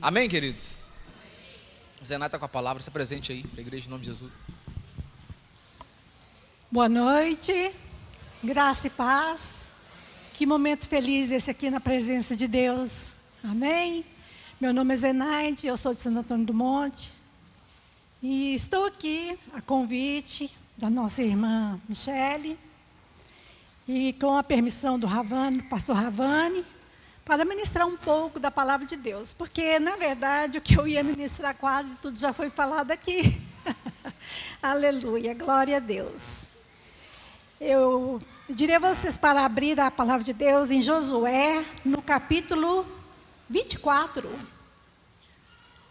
Amém, queridos? Zenaide está com a palavra, se presente aí para a igreja em nome de Jesus. Boa noite, graça e paz. Que momento feliz esse aqui na presença de Deus. Amém? Meu nome é Zenaide, eu sou de Santo Antônio do Monte. E estou aqui a convite da nossa irmã Michele e com a permissão do Ravani, pastor Ravani, para ministrar um pouco da palavra de Deus. Porque, na verdade, o que eu ia ministrar quase tudo já foi falado aqui. Aleluia, glória a Deus. Eu diria a vocês para abrir a palavra de Deus em Josué, no capítulo 24.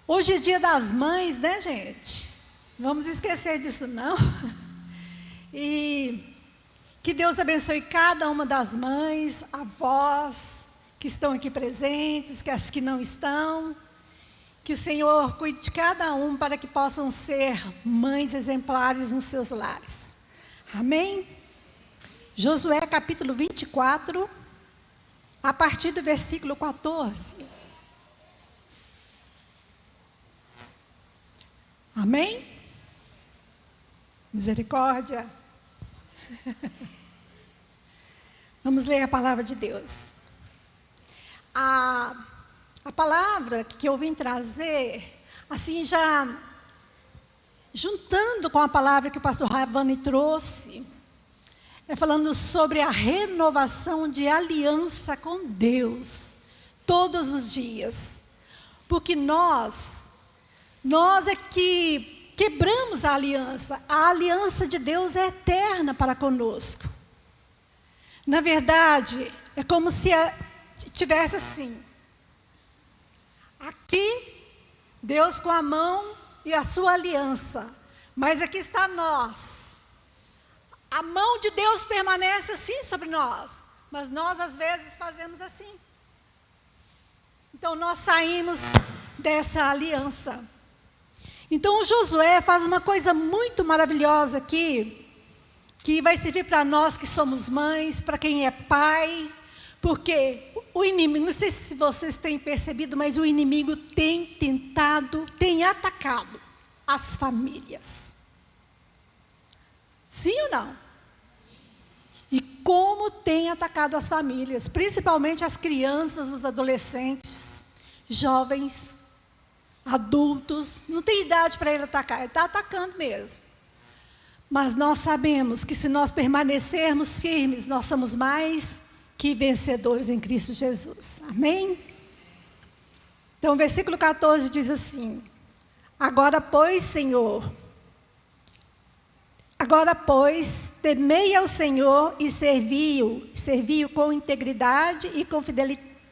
Hoje é dia das mães, né, gente? Vamos esquecer disso, não? E que Deus abençoe cada uma das mães, avós, que estão aqui presentes, que as que não estão. Que o Senhor cuide de cada um para que possam ser mães exemplares nos seus lares. Amém? Josué capítulo 24, a partir do versículo 14. Amém? Misericórdia. Vamos ler a palavra de Deus. A palavra que eu vim trazer, assim já juntando com a palavra que o pastor Ravani trouxe, é falando sobre a renovação de aliança com Deus, todos os dias. Porque nós é que quebramos a aliança de Deus é eterna para conosco. Na verdade, é como se tivesse assim, aqui, Deus com a mão e a sua aliança, mas aqui está nós. A mão de Deus permanece assim sobre nós, mas nós às vezes fazemos assim. Então nós saímos dessa aliança. Então o Josué faz uma coisa muito maravilhosa aqui, que vai servir para nós que somos mães, para quem é pai, porque o inimigo, não sei se vocês têm percebido, mas o inimigo tem atacado as famílias. Sim ou não? E como tem atacado as famílias, principalmente as crianças, os adolescentes, jovens, adultos, não tem idade para ele atacar, ele está atacando mesmo. Mas nós sabemos que se nós permanecermos firmes, nós somos mais que vencedores em Cristo Jesus. Amém? Então, o versículo 14 diz assim: Agora, pois, temei ao Senhor e servi-o com integridade e com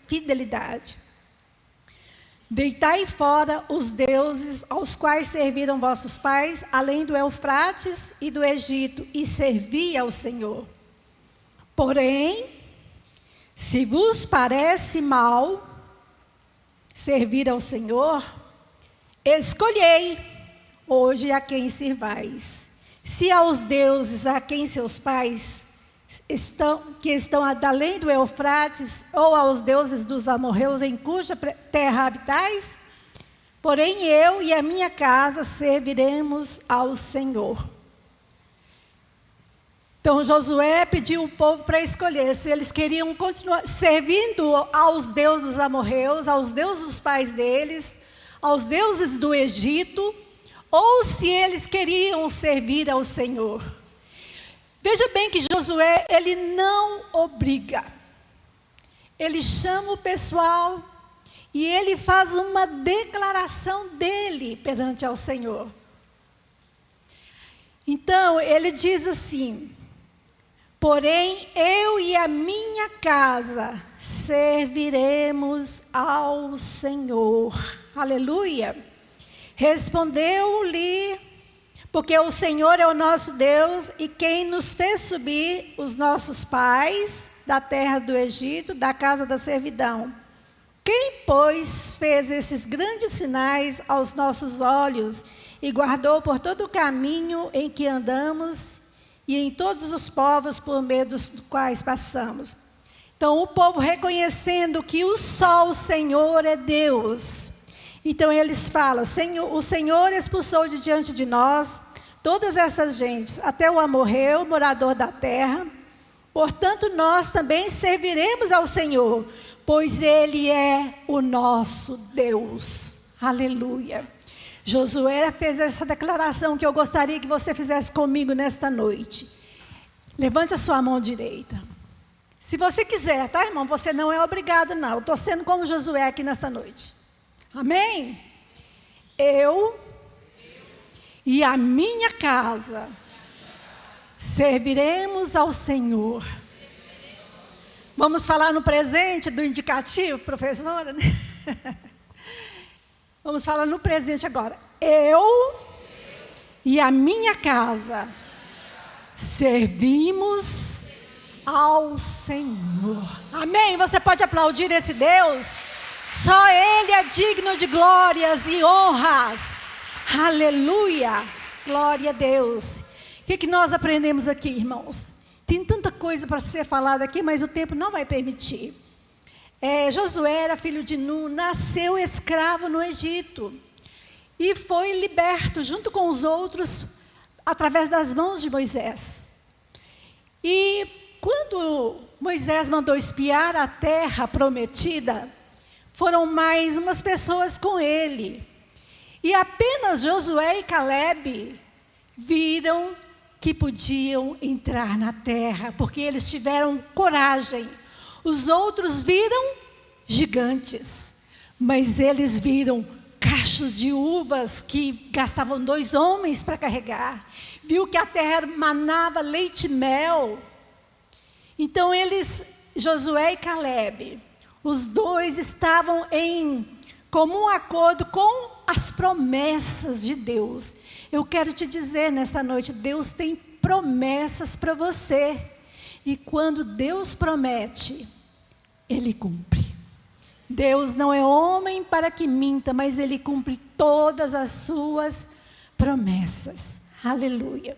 fidelidade. Deitai fora os deuses aos quais serviram vossos pais, além do Eufrates e do Egito, e servi ao Senhor. Porém, se vos parece mal servir ao Senhor, escolhei hoje a quem servais. Se aos deuses a quem seus pais estão além do Eufrates, ou aos deuses dos amorreus em cuja terra habitais, porém eu e a minha casa serviremos ao Senhor. Então Josué pediu o povo para escolher se eles queriam continuar servindo aos deuses dos amorreus, aos deuses dos pais deles, aos deuses do Egito, ou se eles queriam servir ao Senhor. Veja bem que Josué, ele não obriga. Ele chama o pessoal e ele faz uma declaração dele perante ao Senhor. Então, ele diz assim: porém, eu e a minha casa serviremos ao Senhor. Aleluia. Respondeu-lhe: porque o Senhor é o nosso Deus e quem nos fez subir os nossos pais da terra do Egito, da casa da servidão. Quem, pois, fez esses grandes sinais aos nossos olhos e guardou por todo o caminho em que andamos e em todos os povos por meio dos quais passamos? Então, o povo reconhecendo que só o Senhor é Deus Então eles falam: o Senhor expulsou de diante de nós todas essas gentes, até o amorreu, morador da terra. Portanto, nós também serviremos ao Senhor, pois Ele é o nosso Deus. Aleluia. Josué fez essa declaração que eu gostaria que você fizesse comigo nesta noite. Levante a sua mão direita. Se você quiser, tá, irmão? Você não é obrigado, não. Eu estou sendo como Josué aqui nesta noite. Amém? Eu e a minha casa serviremos ao Senhor. Vamos falar no presente do indicativo, professora? Vamos falar no presente agora. Eu e a minha casa servimos ao Senhor. Amém? Você pode aplaudir esse Deus? Só Ele é digno de glórias e honras. Aleluia. Glória a Deus. O que nós aprendemos aqui, irmãos? Tem tanta coisa para ser falada aqui, mas o tempo não vai permitir. Josué era filho de Nun, nasceu escravo no Egito e foi liberto junto com os outros através das mãos de Moisés. E quando Moisés mandou espiar a terra prometida, foram mais umas pessoas com ele. E apenas Josué e Calebe viram que podiam entrar na terra, porque eles tiveram coragem. Os outros viram gigantes, mas eles viram cachos de uvas que gastavam 2 homens para carregar. Viu que a terra manava leite e mel. Então Josué e Calebe, os dois estavam em comum acordo com as promessas de Deus. Eu quero te dizer nessa noite, Deus tem promessas para você. E quando Deus promete, Ele cumpre. Deus não é homem para que minta, mas Ele cumpre todas as suas promessas. Aleluia.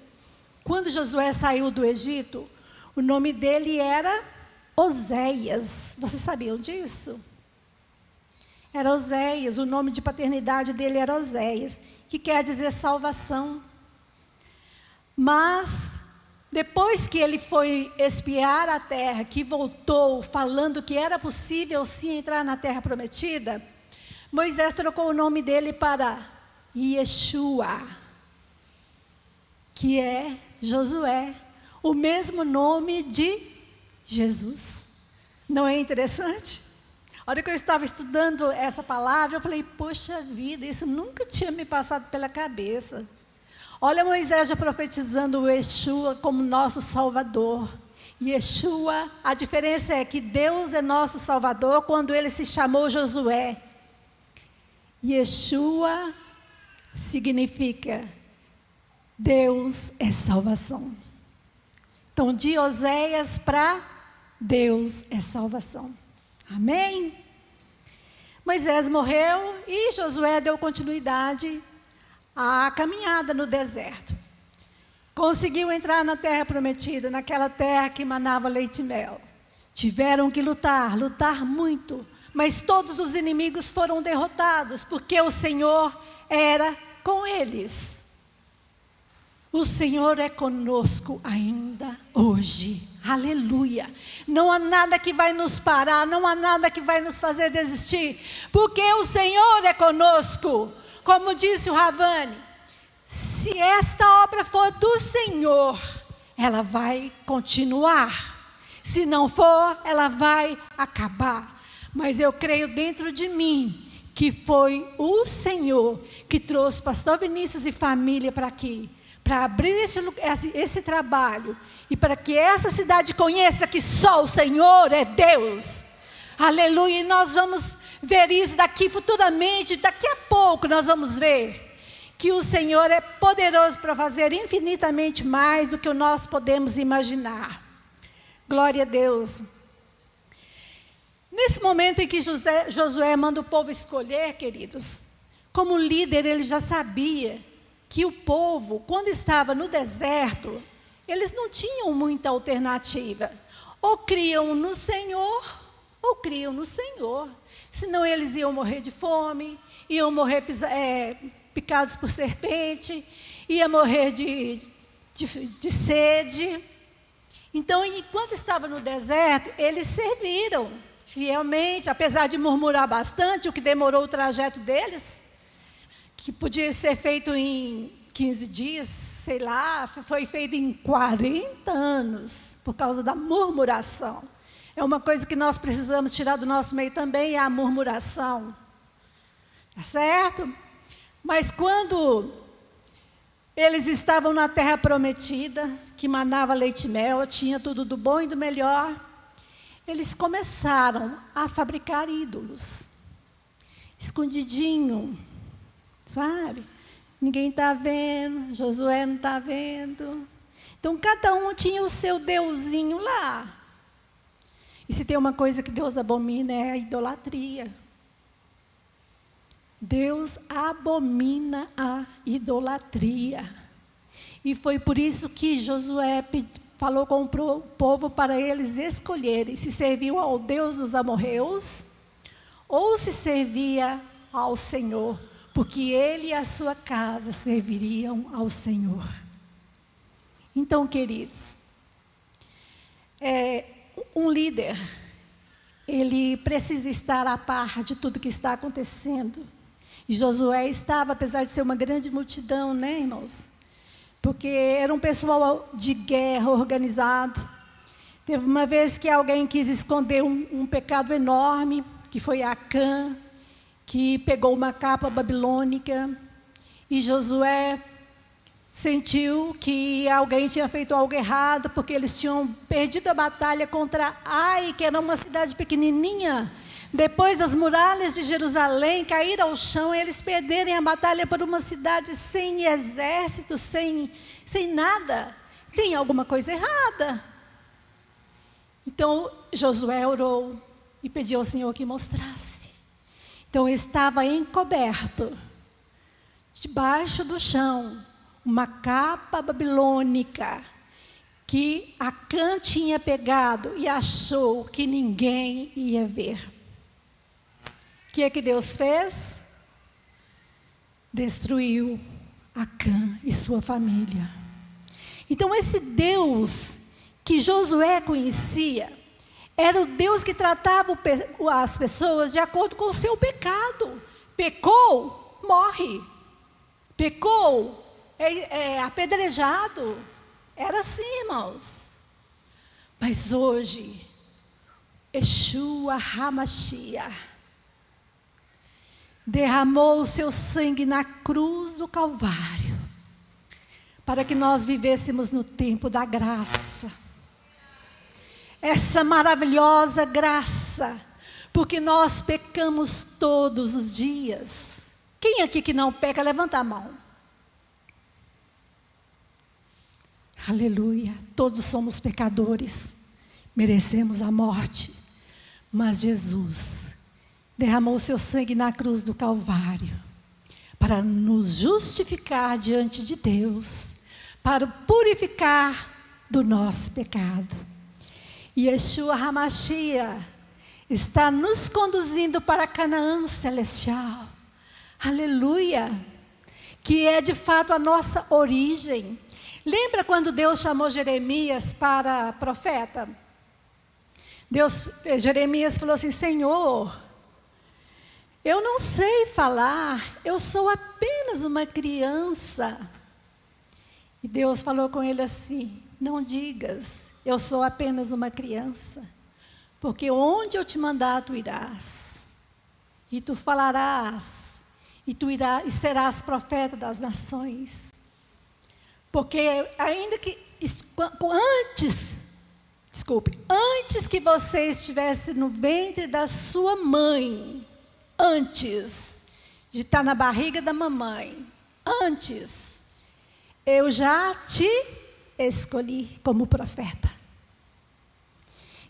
Quando Josué saiu do Egito, o nome dele era Oséias. Vocês sabiam disso? Era Oséias, o nome de paternidade dele era Oséias, que quer dizer salvação. Mas depois que ele foi espiar a terra, que voltou falando que era possível sim entrar na terra prometida, Moisés trocou o nome dele para Yeshua, que é Josué, o mesmo nome de Jesus. Não é interessante? A hora que eu estava estudando essa palavra, eu falei: poxa vida, isso nunca tinha me passado pela cabeça. Olha Moisés já profetizando o Yeshua como nosso Salvador. Yeshua, a diferença é que Deus é nosso Salvador quando ele se chamou Josué. Yeshua significa Deus é salvação. Então, de Oséias para Deus é salvação. Amém? Moisés morreu e Josué deu continuidade à caminhada no deserto. Conseguiu entrar na terra prometida, naquela terra que manava leite e mel. Tiveram que lutar muito, mas todos os inimigos foram derrotados, porque o Senhor era com eles. O Senhor é conosco ainda hoje. Aleluia. Não há nada que vai nos parar, não há nada que vai nos fazer desistir, porque o Senhor é conosco. Como disse o Ravani, se esta obra for do Senhor, ela vai continuar. Se não for, ela vai acabar. Mas eu creio dentro de mim que foi o Senhor que trouxe pastor Vinícius e família para aqui, para abrir esse trabalho e para que essa cidade conheça que só o Senhor é Deus. Aleluia. E nós vamos ver isso daqui futuramente, daqui a pouco nós vamos ver que o Senhor é poderoso para fazer infinitamente mais do que nós podemos imaginar. Glória a Deus. Nesse momento em que Josué manda o povo escolher, queridos, como líder ele já sabia que o povo, quando estava no deserto, eles não tinham muita alternativa. Ou criam no Senhor, ou criam no Senhor. senão eles iam morrer de fome, iam morrer picados por serpente, iam morrer de sede. Então, enquanto estavam no deserto, eles serviram fielmente, apesar de murmurar bastante, o que demorou o trajeto deles, que podia ser feito em 15 dias, sei lá, foi feito em 40 anos, por causa da murmuração. É uma coisa que nós precisamos tirar do nosso meio também, é a murmuração. Tá certo? Mas quando eles estavam na terra prometida, que manava leite e mel, tinha tudo do bom e do melhor, eles começaram a fabricar ídolos, escondidinho, sabe? Ninguém está vendo, Josué não está vendo. Então, cada um tinha o seu deusinho lá. E se tem uma coisa que Deus abomina, é a idolatria. Deus abomina a idolatria. E foi por isso que Josué falou com o povo para eles escolherem se serviam ao Deus dos amorreus ou se servia ao Senhor, porque ele e a sua casa serviriam ao Senhor. Então, queridos, um líder, ele precisa estar a par de tudo que está acontecendo. E Josué estava, apesar de ser uma grande multidão, né, irmãos? Porque era um pessoal de guerra organizado. Teve uma vez que alguém quis esconder um pecado enorme, que foi Acã, que pegou uma capa babilônica, e Josué sentiu que alguém tinha feito algo errado, porque eles tinham perdido a batalha contra Ai, que era uma cidade pequenininha. Depois das muralhas de Jerusalém cair ao chão, eles perderem a batalha por uma cidade sem exército, sem nada. Tem alguma coisa errada. Então, Josué orou e pediu ao Senhor que mostrasse. Então, estava encoberto, debaixo do chão, uma capa babilônica, que Acã tinha pegado e achou que ninguém ia ver. O que é que Deus fez? Destruiu Acã e sua família. Então, esse Deus que Josué conhecia, era o Deus que tratava as pessoas de acordo com o seu pecado. Pecou, morre. Pecou, é apedrejado. Era assim, irmãos. Mas hoje, Yeshua HaMashiach derramou o seu sangue na cruz do Calvário, para que nós vivêssemos no tempo da graça. Essa maravilhosa graça, porque nós pecamos todos os dias. Quem aqui que não peca, levanta a mão. Aleluia, todos somos pecadores, merecemos a morte, mas Jesus derramou o seu sangue na cruz do Calvário, para nos justificar diante de Deus, para purificar do nosso pecado. E Yeshua HaMashiach está nos conduzindo para Canaã celestial. Aleluia, que é de fato a nossa origem. Lembra quando Deus chamou Jeremias para profeta? Jeremias falou assim: Senhor, eu não sei falar, eu sou apenas uma criança. E Deus falou com ele assim: não digas, eu sou apenas uma criança, porque onde eu te mandar, tu irás, e tu falarás, e tu irás, e serás profeta das nações. Porque ainda que, antes que você estivesse no ventre da sua mãe, antes de estar na barriga da mamãe, antes, eu já te escolhi como profeta.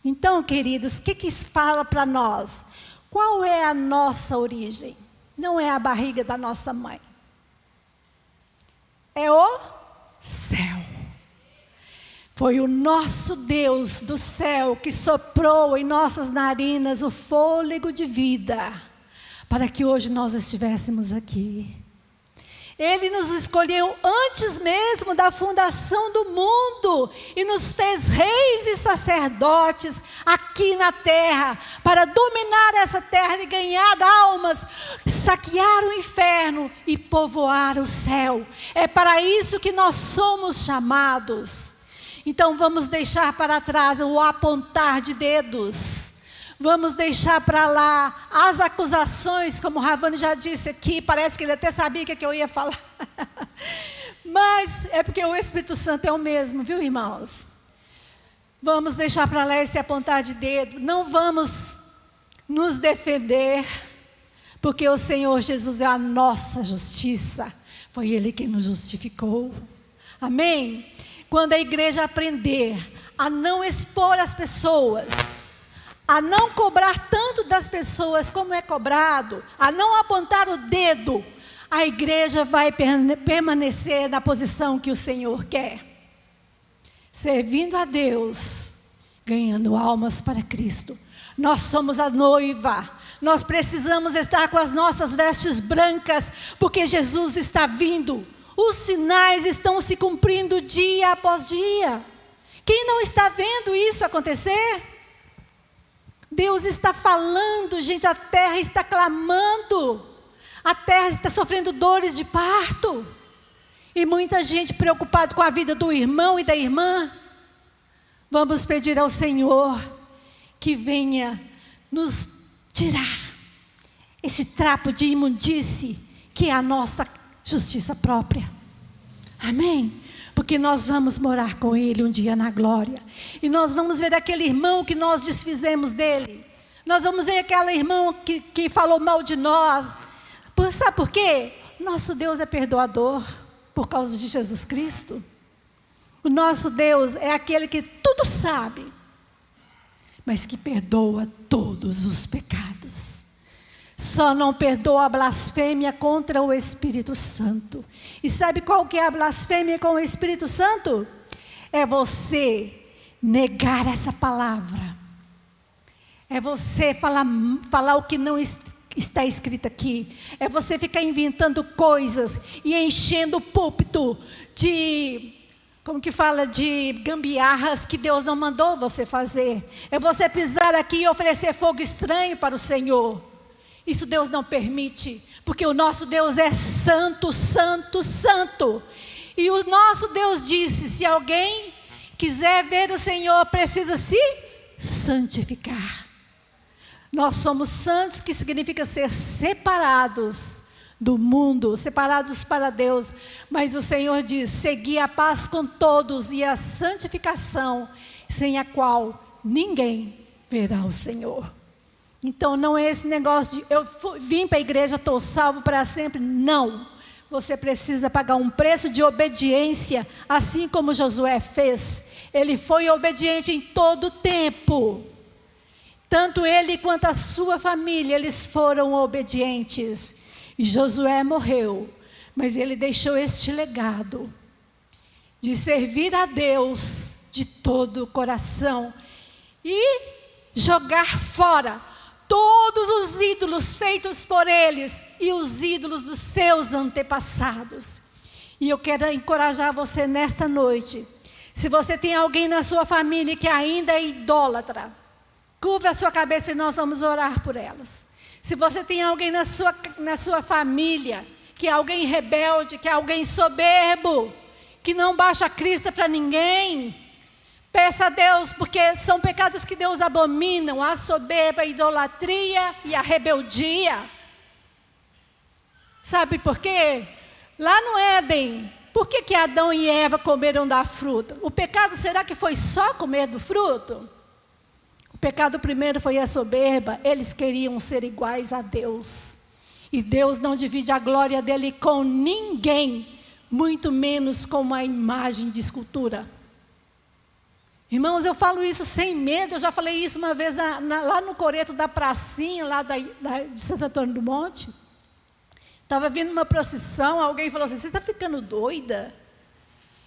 Então, queridos, o que fala para nós? Qual é a nossa origem? Não é a barriga da nossa mãe. É o céu. Foi o nosso Deus do céu que soprou em nossas narinas o fôlego de vida, para que hoje nós estivéssemos aqui. Ele nos escolheu antes mesmo da fundação do mundo e nos fez reis e sacerdotes aqui na terra, para dominar essa terra e ganhar almas, saquear o inferno e povoar o céu. É para isso que nós somos chamados. Então vamos deixar para trás o apontar de dedos. Vamos deixar para lá as acusações, como o Ravani já disse aqui, parece que ele até sabia o que eu ia falar. Mas é porque o Espírito Santo é o mesmo, viu, irmãos? Vamos deixar para lá esse apontar de dedo, não vamos nos defender, porque o Senhor Jesus é a nossa justiça, foi Ele quem nos justificou. Amém? Quando a igreja aprender a não expor as pessoas, a não cobrar tanto das pessoas como é cobrado, a não apontar o dedo, a igreja vai permanecer na posição que o Senhor quer. Servindo a Deus, ganhando almas para Cristo. Nós somos a noiva, nós precisamos estar com as nossas vestes brancas, porque Jesus está vindo. Os sinais estão se cumprindo dia após dia. Quem não está vendo isso acontecer? Deus está falando, gente, a terra está clamando, a terra está sofrendo dores de parto, e muita gente preocupada com a vida do irmão e da irmã. Vamos pedir ao Senhor que venha nos tirar esse trapo de imundície, que é a nossa justiça própria. Amém? Porque nós vamos morar com Ele um dia na glória. E nós vamos ver aquele irmão que nós desfizemos dele. Nós vamos ver aquele irmão que falou mal de nós. Sabe por quê? Nosso Deus é perdoador por causa de Jesus Cristo. O nosso Deus é aquele que tudo sabe, mas que perdoa todos os pecados. Só não perdoa a blasfêmia contra o Espírito Santo. E sabe qual que é a blasfêmia com o Espírito Santo? É você negar essa palavra. É você falar o que não está escrito aqui. É você ficar inventando coisas e enchendo o púlpito de, como que fala, de gambiarras que Deus não mandou você fazer. É você pisar aqui e oferecer fogo estranho para o Senhor. Isso Deus não permite, porque o nosso Deus é santo, santo, santo. E o nosso Deus disse, se alguém quiser ver o Senhor, precisa se santificar. Nós somos santos, que significa ser separados do mundo, separados para Deus. Mas o Senhor diz, segui a paz com todos e a santificação, sem a qual ninguém verá o Senhor. Então não é esse negócio de eu vim para a igreja, estou salvo para sempre. Não, você precisa pagar um preço de obediência, assim como Josué fez. Ele foi obediente em todo o tempo. Tanto ele quanto a sua família, eles foram obedientes. E Josué morreu, mas ele deixou este legado de servir a Deus de todo o coração e jogar fora todos os ídolos feitos por eles e os ídolos dos seus antepassados. E eu quero encorajar você nesta noite. Se você tem alguém na sua família que ainda é idólatra, curva a sua cabeça e nós vamos orar por elas. Se você tem alguém na sua família que é alguém rebelde, que é alguém soberbo, que não baixa a crista para ninguém, peça a Deus, porque são pecados que Deus abomina, a soberba, a idolatria e a rebeldia. Sabe por quê? Lá no Éden, por que Adão e Eva comeram da fruta? O pecado, será que foi só comer do fruto? O pecado primeiro foi a soberba, eles queriam ser iguais a Deus. E Deus não divide a glória dele com ninguém, muito menos com uma imagem de escultura. Irmãos, eu falo isso sem medo, eu já falei isso uma vez lá no coreto da pracinha, lá de Santo Antônio do Monte. Estava vindo uma procissão, alguém falou assim, você está ficando doida?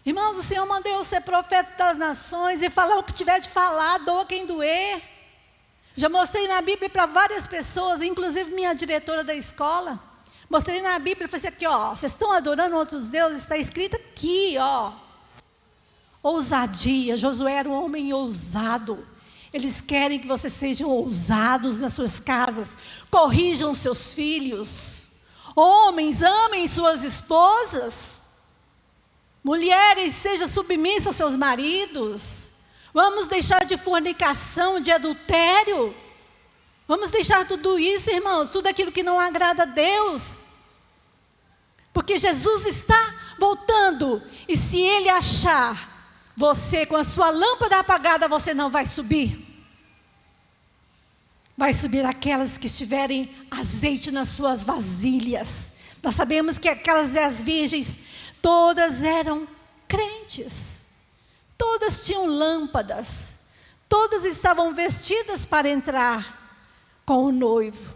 Irmãos, o Senhor mandou eu ser profeta das nações e falar o que tiver de falar, doa quem doer. Já mostrei na Bíblia para várias pessoas, inclusive minha diretora da escola. Mostrei na Bíblia e falei assim, aqui ó, vocês estão adorando outros deuses, está escrito aqui ó. Ousadia, Josué era um homem ousado. Eles querem que vocês sejam ousados nas suas casas. Corrijam seus filhos. Homens, amem suas esposas. Mulheres, sejam submissas aos seus maridos. Vamos deixar de fornicação, de adultério. Vamos deixar tudo isso, irmãos, tudo aquilo que não agrada a Deus. Porque Jesus está voltando. E se Ele achar você com a sua lâmpada apagada, você não vai subir. Vai subir aquelas que tiverem azeite nas suas vasilhas. Nós sabemos que aquelas 10 virgens, todas eram crentes. Todas tinham lâmpadas. Todas estavam vestidas para entrar com o noivo.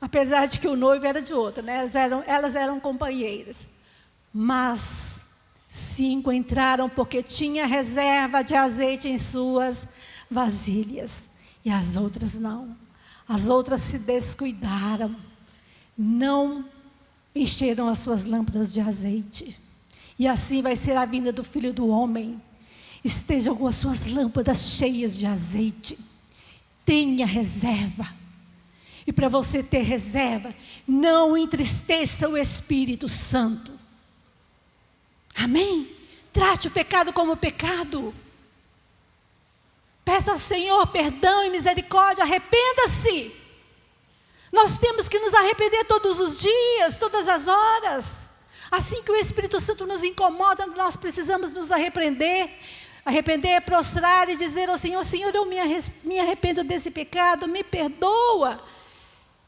Apesar de que o noivo era de outro, né? Elas eram companheiras. Mas 5 entraram porque tinha reserva de azeite em suas vasilhas. E as outras não. As outras se descuidaram. Não encheram as suas lâmpadas de azeite. E assim vai ser a vinda do Filho do Homem. Estejam com as suas lâmpadas cheias de azeite. Tenha reserva. E para você ter reserva, não entristeça o Espírito Santo. Amém? Trate o pecado como pecado. Peça ao Senhor perdão e misericórdia, arrependa-se. Nós temos que nos arrepender todos os dias, todas as horas. Assim que o Espírito Santo nos incomoda, nós precisamos nos arrepender. Arrepender, prostrar e dizer ao Senhor, Senhor, eu me arrependo desse pecado, me perdoa.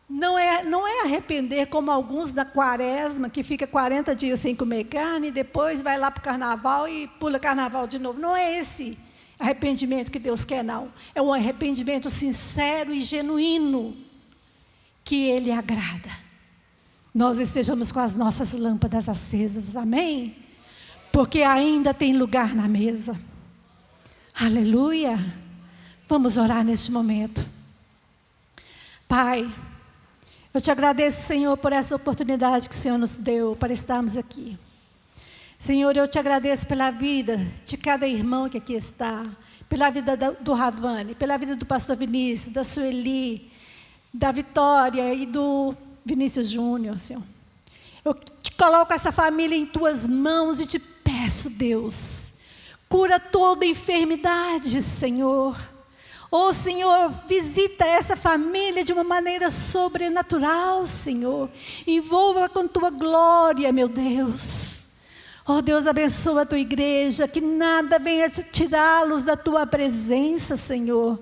Não é arrepender como alguns da quaresma, que fica 40 dias sem comer carne, e depois vai lá para o carnaval e pula carnaval de novo. Não é esse arrependimento que Deus quer, não. É um arrependimento sincero e genuíno, que Ele agrada. Nós estejamos com as nossas lâmpadas acesas, amém? Porque ainda tem lugar na mesa. Aleluia. Vamos orar neste momento. Pai, eu te agradeço, Senhor, por essa oportunidade que o Senhor nos deu para estarmos aqui. Senhor, eu te agradeço pela vida de cada irmão que aqui está, pela vida do Ravani, pela vida do pastor Vinícius, da Sueli, da Vitória e do Vinícius Júnior, Senhor. Eu te coloco essa família em tuas mãos e te peço, Deus, cura toda enfermidade, Senhor. Oh, Senhor, visita essa família de uma maneira sobrenatural, Senhor. Envolva com tua glória, meu Deus. Oh, Deus, abençoa a tua igreja, que nada venha tirá-los da tua presença, Senhor.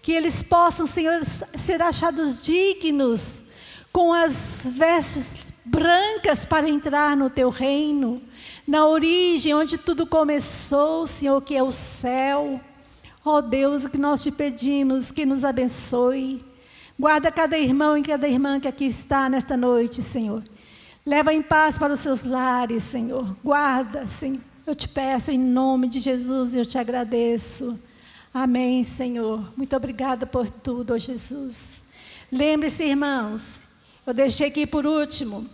Que eles possam, Senhor, ser achados dignos, com as vestes brancas para entrar no teu reino. Na origem, onde tudo começou, Senhor, que é o céu. Oh Deus, o que nós te pedimos, que nos abençoe. Guarda cada irmão e cada irmã que aqui está nesta noite, Senhor. Leva em paz para os seus lares, Senhor. Guarda, Senhor. Eu te peço em nome de Jesus e eu te agradeço. Amém, Senhor. Muito obrigada por tudo, oh Jesus. Lembre-se, irmãos, eu deixei aqui por último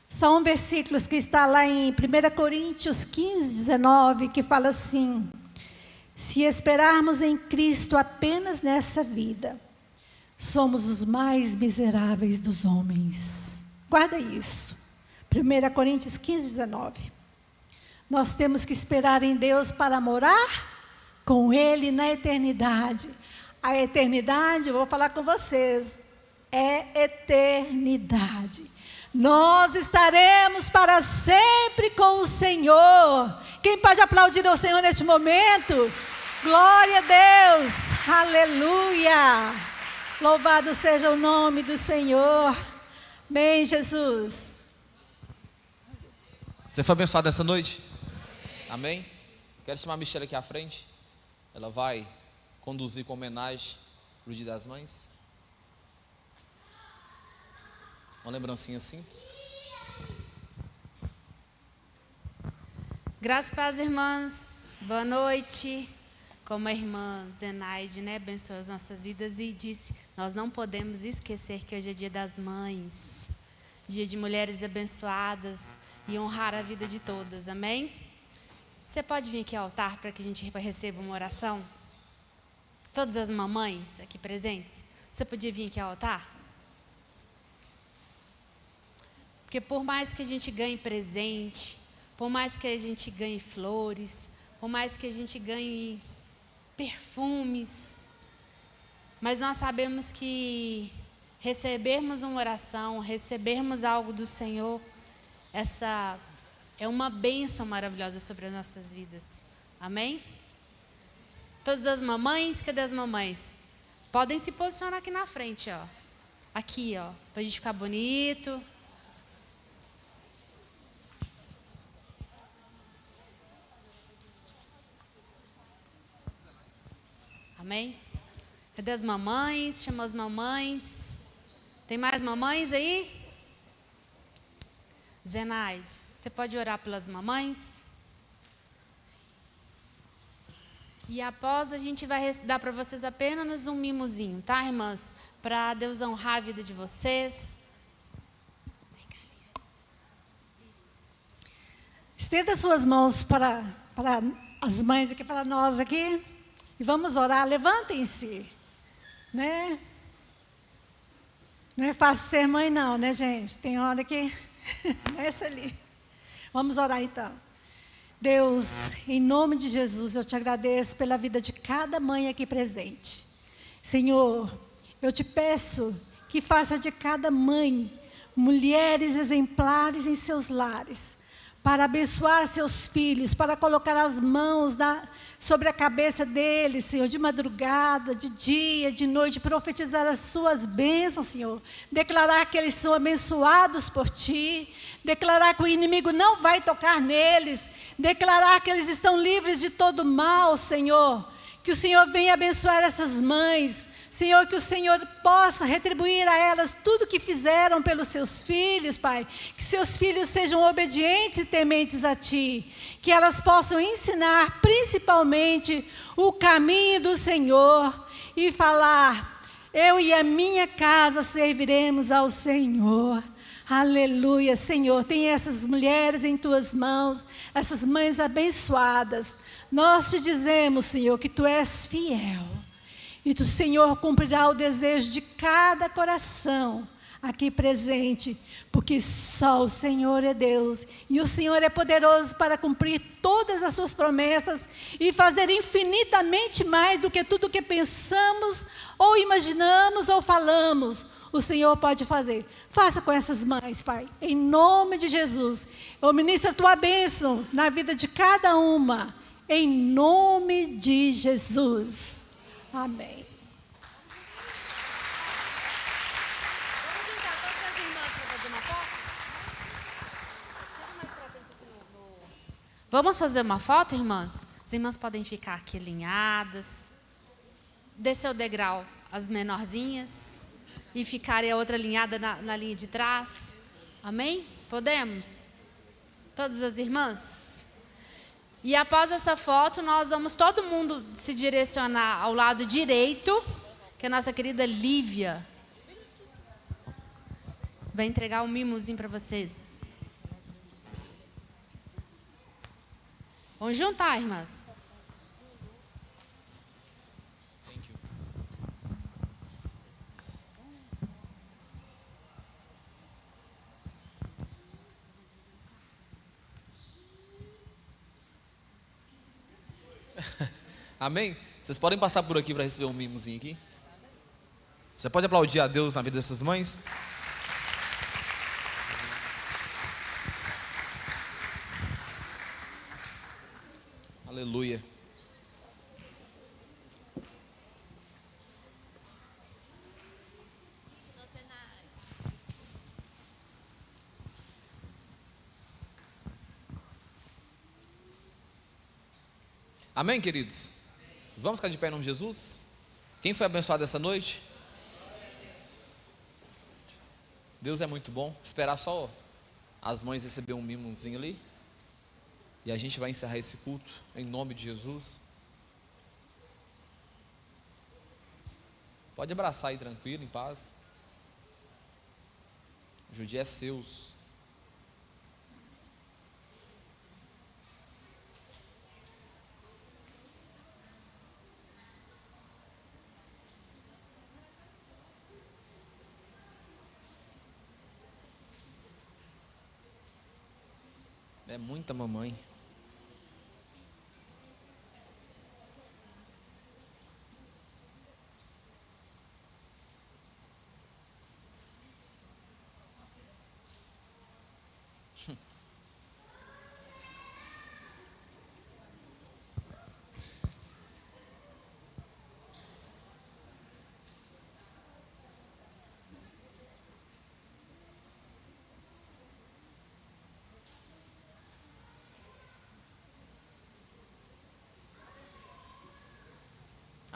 só um versículo que está lá em 1 Coríntios 15, 19, que fala assim: se esperarmos em Cristo apenas nessa vida, somos os mais miseráveis dos homens. Guarda isso. 1 Coríntios 15, 19. Nós temos que esperar em Deus para morar com Ele na eternidade. A eternidade, eu vou falar com vocês, é eternidade. Nós estaremos para sempre com o Senhor. Quem pode aplaudir ao Senhor neste momento? Glória a Deus, aleluia. Louvado seja o nome do Senhor. Amém, Jesus. Você foi abençoado nessa noite? Amém? Quero chamar a Michelle aqui à frente. Ela vai conduzir com homenagem para o Dia das Mães. Uma lembrancinha simples. Graças e paz, irmãs. Boa noite. Como a irmã Zenaide, abençoou as nossas vidas e disse, nós não podemos esquecer que hoje é dia das mães, dia de mulheres abençoadas e honrar a vida de todas, amém? Você pode vir aqui ao altar para que a gente receba uma oração? Todas as mamães aqui presentes, você podia vir aqui ao altar? Porque por mais que a gente ganhe presente, por mais que a gente ganhe flores, por mais que a gente ganhe perfumes, mas nós sabemos que recebermos uma oração, recebermos algo do Senhor, essa é uma bênção maravilhosa sobre as nossas vidas, amém? Todas as mamães, cadê as mamães? Podem se posicionar aqui na frente, ó. Aqui, ó, pra gente ficar bonito. Amém? Cadê as mamães? Chama as mamães. Tem mais mamães aí? Zenaide, você pode orar pelas mamães? E após a gente vai dar para vocês apenas um mimozinho, tá, irmãs? Para Deus honrar a vida de vocês. Estenda suas mãos para as mães aqui, para nós aqui. E vamos orar, levantem-se, né? Não é fácil ser mãe não, né, gente? Tem hora que, nessa ali. Vamos orar então. Deus, em nome de Jesus, eu te agradeço pela vida de cada mãe aqui presente. Senhor, eu te peço que faça de cada mãe mulheres exemplares em seus lares, para abençoar seus filhos, para colocar as mãos sobre a cabeça deles, Senhor, de madrugada, de dia, de noite, profetizar as suas bênçãos, Senhor. Declarar que eles são abençoados por Ti, declarar que o inimigo não vai tocar neles, declarar que eles estão livres de todo mal, Senhor. Que o Senhor venha abençoar essas mães, Senhor, que o Senhor possa retribuir a elas tudo que fizeram pelos seus filhos, Pai. Que seus filhos sejam obedientes e tementes a Ti. Que elas possam ensinar principalmente o caminho do Senhor e falar, eu e a minha casa serviremos ao Senhor. Aleluia, Senhor, tem essas mulheres em Tuas mãos, essas mães abençoadas. Nós te dizemos, Senhor, que Tu és fiel. E o Senhor cumprirá o desejo de cada coração aqui presente, porque só o Senhor é Deus, e o Senhor é poderoso para cumprir todas as suas promessas e fazer infinitamente mais do que tudo que pensamos, ou imaginamos, ou falamos. O Senhor pode fazer. Faça com essas mães, Pai, em nome de Jesus. Eu ministro a Tua bênção na vida de cada uma, em nome de Jesus. Amém. Vamos juntar todas as irmãs para fazer uma foto? Chega mais pra frente aqui Vamos fazer uma foto, irmãs? As irmãs podem ficar aqui alinhadas. Descer o degrau, as menorzinhas. E ficarem a outra alinhada na linha de trás. Amém? Podemos? Todas as irmãs? E após essa foto, nós vamos todo mundo se direcionar ao lado direito, que a nossa querida Lívia vai entregar um mimozinho para vocês. Vamos juntar, irmãs. Amém? Vocês podem passar por aqui para receber um mimozinho aqui? Você pode aplaudir a Deus na vida dessas mães? Aleluia. Amém, queridos? Vamos ficar de pé em nome de Jesus? Quem foi abençoado essa noite? Deus é muito bom. Esperar só as mães receber um mimozinho ali. E a gente vai encerrar esse culto em nome de Jesus. Pode abraçar aí tranquilo, em paz. Hoje o dia é seus. É muita mamãe.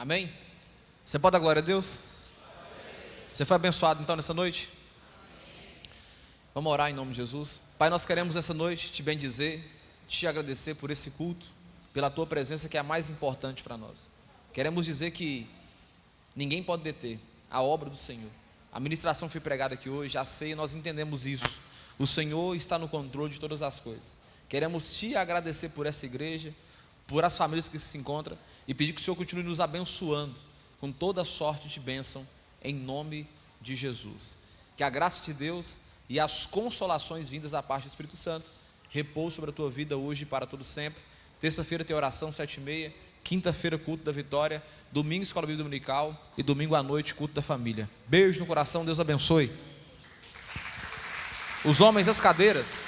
Amém? Você pode dar glória a Deus? Você foi abençoado então nessa noite? Vamos orar em nome de Jesus. Pai, nós queremos essa noite te bendizer, te agradecer por esse culto, pela tua presença que é a mais importante para nós. Queremos dizer que ninguém pode deter a obra do Senhor. A ministração foi pregada aqui hoje, a ceia, nós entendemos isso. O Senhor está no controle de todas as coisas. Queremos te agradecer por essa igreja, por as famílias que se encontram, e pedir que o Senhor continue nos abençoando com toda sorte de bênção, em nome de Jesus. Que a graça de Deus e as consolações vindas da parte do Espírito Santo repousem sobre a tua vida hoje e para todo sempre. Terça-feira tem oração 7h30, quinta-feira culto da vitória, domingo escola bíblica dominical e domingo à noite culto da família. Beijo no coração, Deus abençoe. Os homens, as cadeiras.